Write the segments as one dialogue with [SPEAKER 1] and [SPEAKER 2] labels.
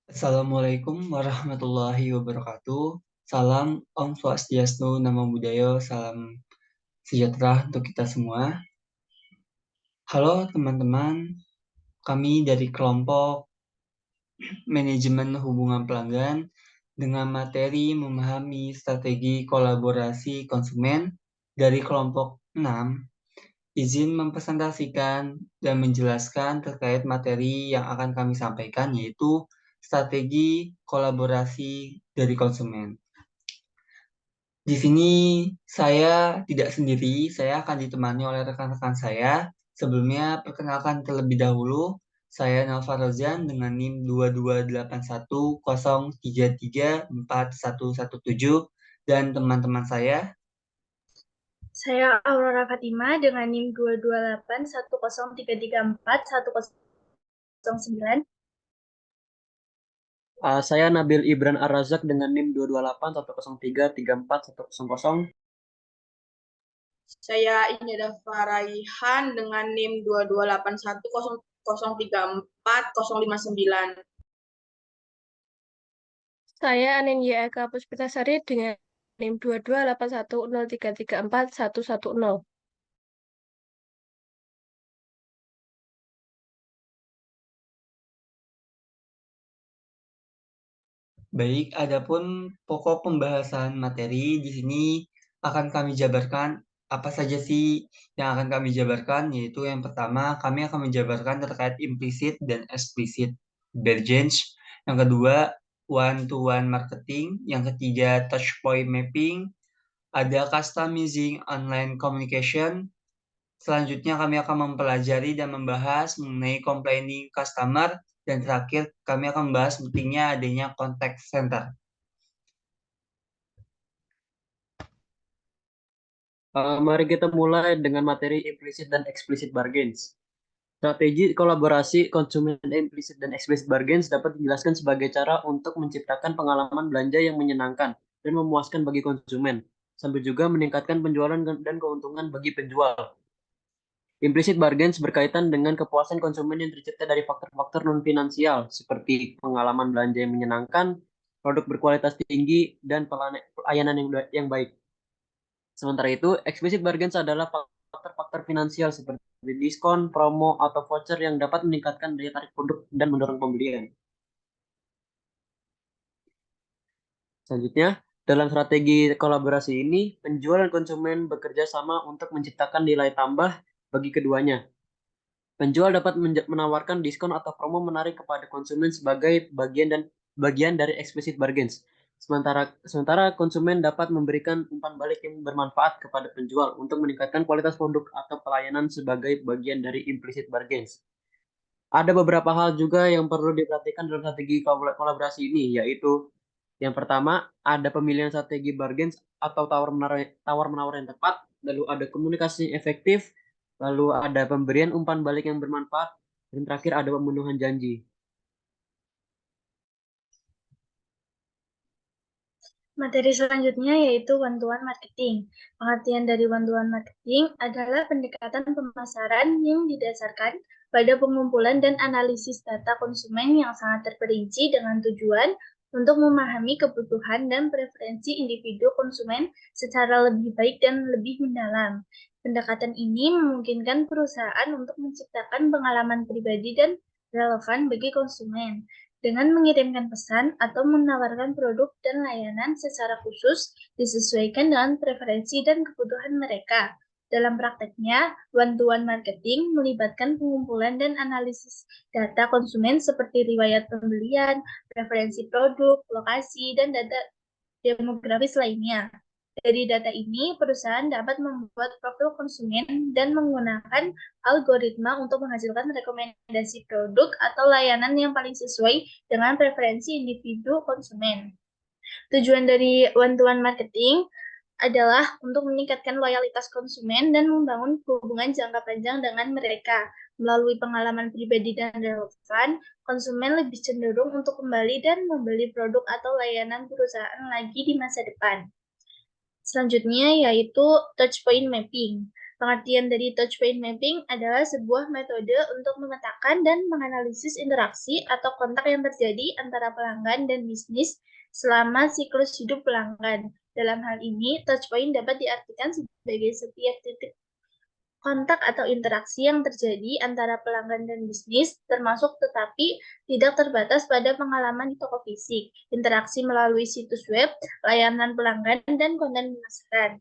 [SPEAKER 1] Assalamualaikum warahmatullahi wabarakatuh. Salam Om Swastiastu, Namo Buddhaya, salam sejahtera untuk kita semua. Halo teman-teman, kami dari kelompok Manajemen Hubungan Pelanggan dengan materi memahami strategi kolaborasi konsumen dari kelompok 6, izin mempresentasikan dan menjelaskan terkait materi yang akan kami sampaikan, yaitu strategi kolaborasi dari konsumen. Di sini saya tidak sendiri, saya akan ditemani oleh rekan-rekan saya. Sebelumnya, perkenalkan terlebih dahulu, saya Nova Rozan dengan NIM 228103341117 dan teman-teman saya.
[SPEAKER 2] Saya Aurora Fatima dengan NIM 228-10334-1009.
[SPEAKER 3] Saya Nabil Ibran Ar-Razak dengan NIM 228-103-34-100.
[SPEAKER 4] Saya Indah Faraihan dengan NIM 22810034-059.
[SPEAKER 5] Saya Anindya Eka Puspitasari dengan NIM 228103341110.
[SPEAKER 1] Baik, adapun pokok pembahasan materi di sini akan kami jabarkan apa saja sih yang akan kami jabarkan, yaitu yang pertama kami akan menjabarkan terkait implicit dan explicit divergence, yang kedua one-to-one marketing, yang ketiga touch point mapping, ada customizing online communication. Selanjutnya kami akan mempelajari dan membahas mengenai complaining customer, dan terakhir kami akan membahas pentingnya adanya contact center.
[SPEAKER 3] Mari kita mulai dengan materi implicit dan explicit bargains. Strategi kolaborasi konsumen implicit dan explicit bargains dapat dijelaskan sebagai cara untuk menciptakan pengalaman belanja yang menyenangkan dan memuaskan bagi konsumen, sambil juga meningkatkan penjualan dan keuntungan bagi penjual. Implicit bargains berkaitan dengan kepuasan konsumen yang tercipta dari faktor-faktor non-finansial, seperti pengalaman belanja yang menyenangkan, produk berkualitas tinggi, dan pelayanan yang baik. Sementara itu, explicit bargains adalah faktor-faktor finansial seperti diskon, promo, atau voucher yang dapat meningkatkan daya tarik produk dan mendorong pembelian. Selanjutnya, dalam strategi kolaborasi ini, penjual dan konsumen bekerja sama untuk menciptakan nilai tambah bagi keduanya. Penjual dapat menawarkan diskon atau promo menarik kepada konsumen sebagai bagian dari explicit bargains. Sementara konsumen dapat memberikan umpan balik yang bermanfaat kepada penjual untuk meningkatkan kualitas produk atau pelayanan sebagai bagian dari implicit bargains. Ada beberapa hal juga yang perlu diperhatikan dalam strategi kolaborasi ini, yaitu yang pertama, ada pemilihan strategi bargains atau tawar-menawar yang tepat, lalu ada komunikasi yang efektif, lalu ada pemberian umpan balik yang bermanfaat, dan terakhir ada pemenuhan janji.
[SPEAKER 2] Materi selanjutnya yaitu one-to-one marketing. Pengertian dari one-to-one marketing adalah pendekatan pemasaran yang didasarkan pada pengumpulan dan analisis data konsumen yang sangat terperinci dengan tujuan untuk memahami kebutuhan dan preferensi individu konsumen secara lebih baik dan lebih mendalam. Pendekatan ini memungkinkan perusahaan untuk menciptakan pengalaman pribadi dan relevan bagi konsumen dengan mengirimkan pesan atau menawarkan produk dan layanan secara khusus disesuaikan dengan preferensi dan kebutuhan mereka. Dalam prakteknya, one-to-one marketing melibatkan pengumpulan dan analisis data konsumen seperti riwayat pembelian, preferensi produk, lokasi, dan data demografis lainnya. Dari data ini, perusahaan dapat membuat profil konsumen dan menggunakan algoritma untuk menghasilkan rekomendasi produk atau layanan yang paling sesuai dengan preferensi individu konsumen. Tujuan dari one-to-one marketing adalah untuk meningkatkan loyalitas konsumen dan membangun hubungan jangka panjang dengan mereka. Melalui pengalaman pribadi dan relevan, konsumen lebih cenderung untuk kembali dan membeli produk atau layanan perusahaan lagi di masa depan. Selanjutnya yaitu touch point mapping. Pengertian dari touch point mapping adalah sebuah metode untuk memetakan dan menganalisis interaksi atau kontak yang terjadi antara pelanggan dan bisnis selama siklus hidup pelanggan. Dalam hal ini, touch point dapat diartikan sebagai setiap titik kontak atau interaksi yang terjadi antara pelanggan dan bisnis, termasuk tetapi tidak terbatas pada pengalaman di toko fisik, interaksi melalui situs web, layanan pelanggan, dan konten pemasaran.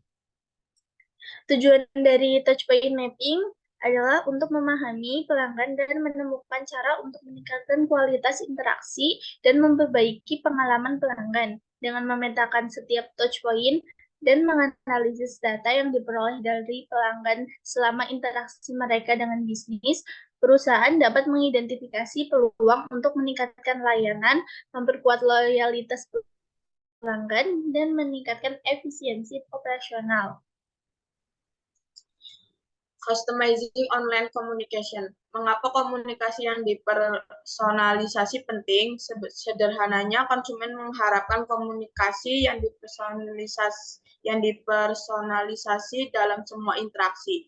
[SPEAKER 2] Tujuan dari touch point mapping adalah untuk memahami pelanggan dan menemukan cara untuk meningkatkan kualitas interaksi dan memperbaiki pengalaman pelanggan dengan memetakan setiap touch point dan menganalisis data yang diperoleh dari pelanggan selama interaksi mereka dengan bisnis. Perusahaan dapat mengidentifikasi peluang untuk meningkatkan layanan, memperkuat loyalitas pelanggan, dan meningkatkan efisiensi operasional.
[SPEAKER 4] Customizing online communication. Mengapa komunikasi yang dipersonalisasi penting? Sederhananya, konsumen mengharapkan komunikasi yang dipersonalisasi dalam semua interaksi.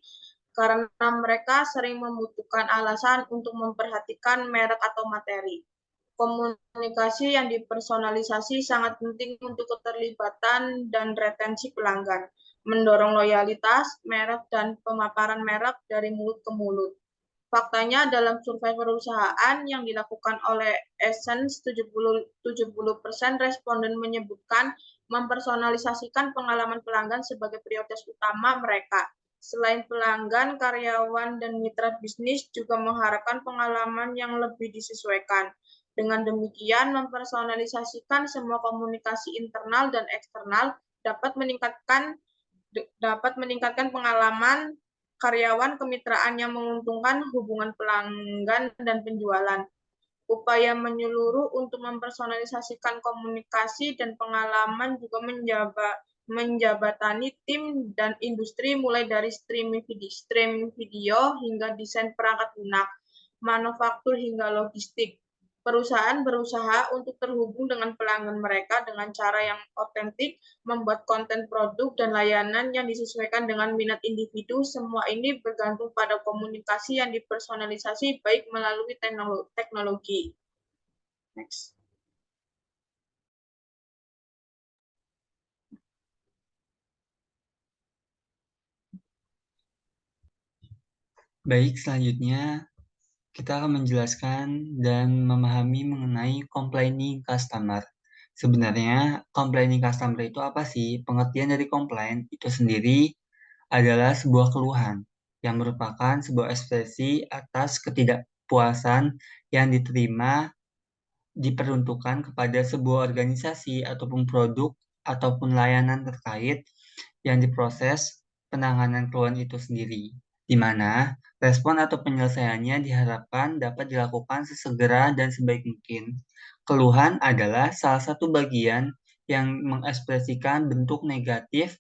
[SPEAKER 4] Karena mereka sering membutuhkan alasan untuk memperhatikan merek atau materi. Komunikasi yang dipersonalisasi sangat penting untuk keterlibatan dan retensi pelanggan, mendorong loyalitas merek dan pemaparan merek dari mulut ke mulut. Faktanya, dalam survei perusahaan yang dilakukan oleh Essence, 70% responden menyebutkan mempersonalisasikan pengalaman pelanggan sebagai prioritas utama mereka. Selain pelanggan, karyawan, dan mitra bisnis juga mengharapkan pengalaman yang lebih disesuaikan. Dengan demikian, mempersonalisasikan semua komunikasi internal dan eksternal dapat meningkatkan pengalaman karyawan, kemitraan yang menguntungkan, hubungan pelanggan, dan penjualan. Upaya menyeluruh untuk mempersonalisasikan komunikasi dan pengalaman juga menjabatani tim dan industri, mulai dari streaming video hingga desain perangkat lunak, manufaktur hingga logistik. Perusahaan berusaha untuk terhubung dengan pelanggan mereka dengan cara yang otentik, membuat konten produk dan layanan yang disesuaikan dengan minat individu. Semua ini bergantung pada komunikasi yang dipersonalisasi baik melalui teknologi. Next.
[SPEAKER 1] Baik, selanjutnya kita akan menjelaskan dan memahami mengenai complaining customer. Sebenarnya, complaining customer itu apa sih? Pengertian dari complaint itu sendiri adalah sebuah keluhan yang merupakan sebuah ekspresi atas ketidakpuasan yang diterima diperuntukkan kepada sebuah organisasi ataupun produk ataupun layanan terkait yang diproses penanganan keluhan itu sendiri, di mana respon atau penyelesaiannya diharapkan dapat dilakukan sesegera dan sebaik mungkin. Keluhan adalah salah satu bagian yang mengekspresikan bentuk negatif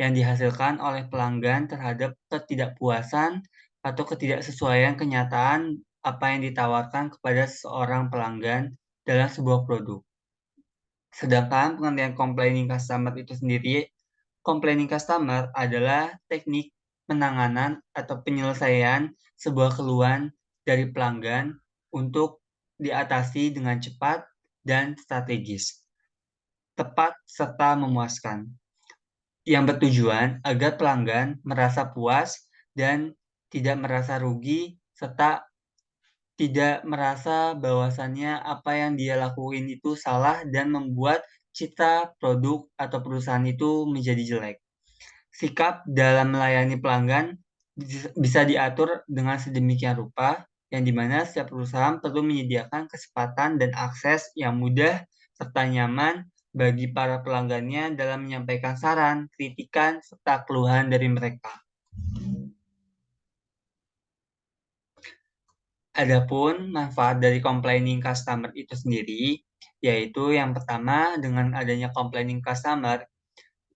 [SPEAKER 1] yang dihasilkan oleh pelanggan terhadap ketidakpuasan atau ketidaksesuaian kenyataan apa yang ditawarkan kepada seorang pelanggan dalam sebuah produk. Sedangkan pengertian complaining customer itu sendiri, complaining customer adalah teknik penanganan atau penyelesaian sebuah keluhan dari pelanggan untuk diatasi dengan cepat dan strategis, tepat serta memuaskan, yang bertujuan agar pelanggan merasa puas dan tidak merasa rugi serta tidak merasa bahwasannya apa yang dia lakuin itu salah dan membuat citra produk atau perusahaan itu menjadi jelek. Sikap dalam melayani pelanggan bisa diatur dengan sedemikian rupa, yang dimana setiap perusahaan perlu menyediakan kesempatan dan akses yang mudah serta nyaman bagi para pelanggannya dalam menyampaikan saran, kritikan, serta keluhan dari mereka. Adapun manfaat dari complaining customer itu sendiri, yaitu yang pertama, dengan adanya complaining customer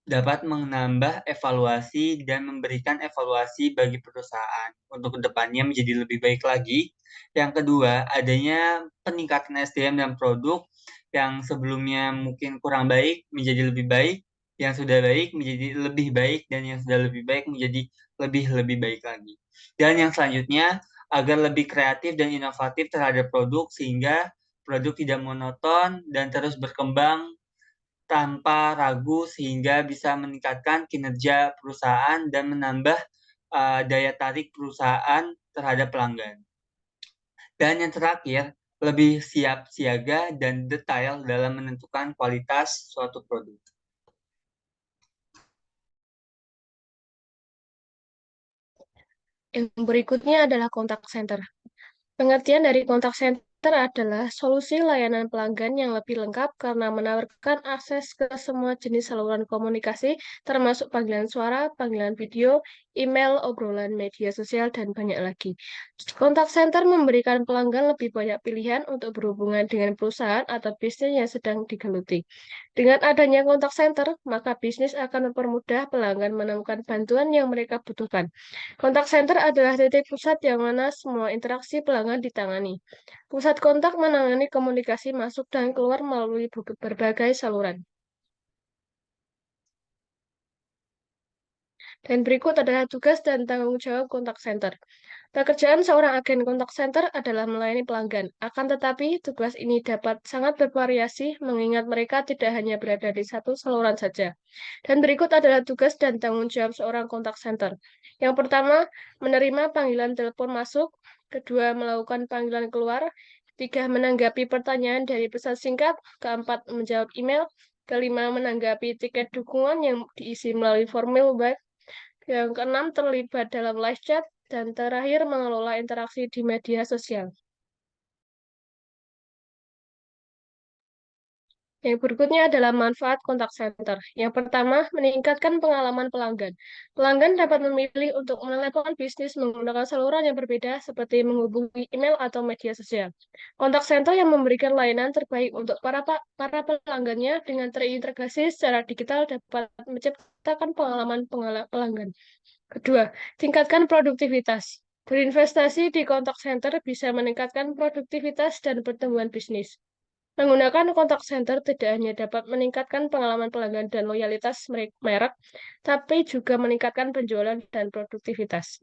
[SPEAKER 1] dapat menambah evaluasi dan memberikan evaluasi bagi perusahaan untuk kedepannya menjadi lebih baik lagi. Yang kedua, adanya peningkatan SDM dan produk yang sebelumnya mungkin kurang baik menjadi lebih baik. yang sudah baik menjadi lebih baik, dan yang sudah lebih baik menjadi lebih baik lagi. Dan yang selanjutnya, agar lebih kreatif dan inovatif terhadap produk, sehingga produk tidak monoton dan terus berkembang tanpa ragu, sehingga bisa meningkatkan kinerja perusahaan dan menambah daya tarik perusahaan terhadap pelanggan. Dan yang terakhir, lebih siap siaga dan detail dalam menentukan kualitas suatu produk.
[SPEAKER 5] Yang berikutnya adalah kontak center. Pengertian dari kontak center adalah solusi layanan pelanggan yang lebih lengkap karena menawarkan akses ke semua jenis saluran komunikasi, termasuk panggilan suara, panggilan video, email, obrolan media sosial, dan banyak lagi. Kontak center memberikan pelanggan lebih banyak pilihan untuk berhubungan dengan perusahaan atau bisnis yang sedang digeluti. Dengan adanya kontak center, maka bisnis akan mempermudah pelanggan menemukan bantuan yang mereka butuhkan. Kontak center adalah titik pusat yang mana semua interaksi pelanggan ditangani. Pusat kontak menangani komunikasi masuk dan keluar melalui berbagai saluran. Dan berikut adalah tugas dan tanggung jawab kontak center. Pekerjaan seorang agen kontak center adalah melayani pelanggan. Akan tetapi, tugas ini dapat sangat bervariasi mengingat mereka tidak hanya berada di satu saluran saja. Dan berikut adalah tugas dan tanggung jawab seorang kontak center. Yang pertama, menerima panggilan telepon masuk. Kedua, melakukan panggilan keluar. Tiga, menanggapi pertanyaan dari pesan singkat. Keempat, menjawab email. Kelima, menanggapi tiket dukungan yang diisi melalui formulir web. Yang keenam, terlibat dalam live chat. Dan terakhir, mengelola interaksi di media sosial. Yang berikutnya adalah manfaat kontak center. Yang pertama, meningkatkan pengalaman pelanggan. Pelanggan dapat memilih untuk menelepon bisnis menggunakan saluran yang berbeda seperti menghubungi email atau media sosial. Kontak center yang memberikan layanan terbaik untuk para pelanggannya dengan terintegrasi secara digital dapat menciptakan pengalaman pelanggan. Kedua, tingkatkan produktivitas. Berinvestasi di kontak center bisa meningkatkan produktivitas dan pertumbuhan bisnis. Menggunakan kontak center tidak hanya dapat meningkatkan pengalaman pelanggan dan loyalitas merek, tapi juga meningkatkan penjualan dan produktivitas.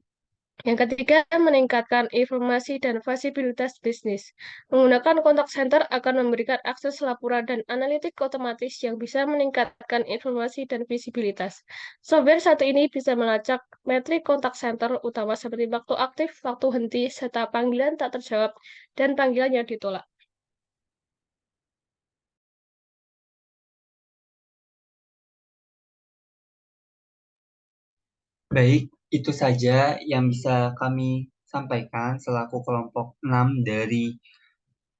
[SPEAKER 5] Yang ketiga, meningkatkan informasi dan visibilitas bisnis. Menggunakan kontak center akan memberikan akses laporan dan analitik otomatis yang bisa meningkatkan informasi dan visibilitas. Software satu ini bisa melacak metrik kontak center utama seperti waktu aktif, waktu henti, serta panggilan tak terjawab, dan panggilan yang ditolak.
[SPEAKER 1] Baik, itu saja yang bisa kami sampaikan selaku kelompok 6 dari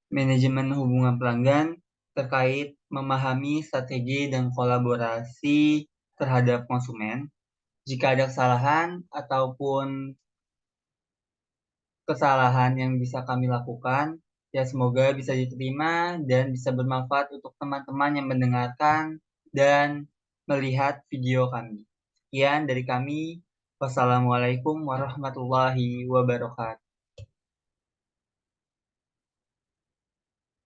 [SPEAKER 1] manajemen hubungan pelanggan terkait memahami strategi dan kolaborasi terhadap konsumen. Jika ada kesalahan ataupun kesalahan yang bisa kami lakukan, ya semoga bisa diterima dan bisa bermanfaat untuk teman-teman yang mendengarkan dan melihat video kami. Sekian dari kami. Wassalamualaikum warahmatullahi wabarakatuh.